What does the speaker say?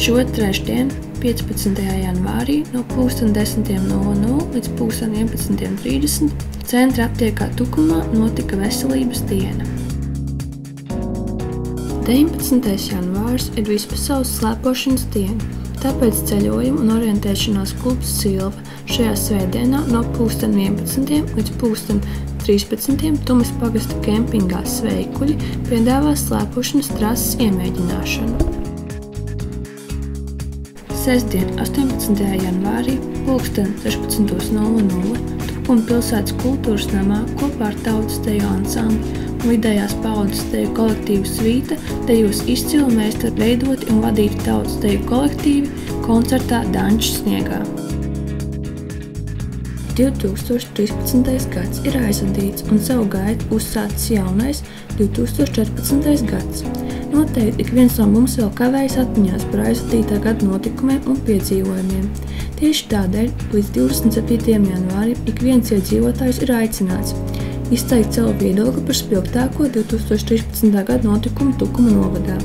Šo trešdienu, 15. janvārī no 10:00 līdz 11:30 centra aptiekā Tukumā notika Veselības diena. 19. janvārs ir Vispasaules slēpošanas diena, tāpēc ceļojuma un orientēšanās klubs Silva šajā svētdienā no 11:00 līdz 13:00 Tumes pagasta kempingā Sveikuļi piedāvā slēpošanas trases iemēģināšanu. Sestdien, 18. janvārī, 16:00 Tukuma pilsētas kultūras namā kopā ar tautas deju ansambli un vidējās paaudzes deju kolektīvu Svīta dejos izcilu meistaru veidoti un vadīti tautas deju kolektīvi koncertā Dančs sniegā. 2013. gads ir aizvadīts un savu gaitu uzsācis jaunais 2014. gads. Noteikti ik viens no mums vēl kavējas atmiņās par aizvadītā gada notikumiem un piedzīvojumiem. Tieši tādēļ līdz 27. janvārim ik viens iedzīvotājs ir aicināts izteikt savu viedokli par spilgtāko 2013. gada notikumu Tukuma novadā.